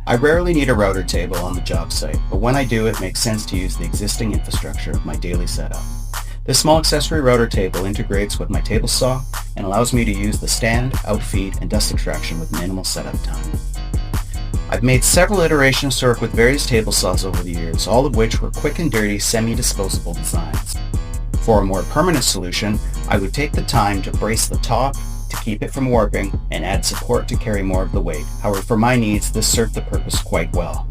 I rarely need a router table on the job site, but when I do, it makes sense to use the existing infrastructure of my daily setup. This small accessory router table integrates with my table saw and allows me to use the stand, outfeed, and dust extraction with minimal setup time. I've made several iterations to work with various table saws over the years, all of which were quick and dirty semi-disposable designs. For a more permanent solution, I would take the time to brace the top to keep it from warping and add support to carry more of the weight. However, for my needs, this served the purpose quite well.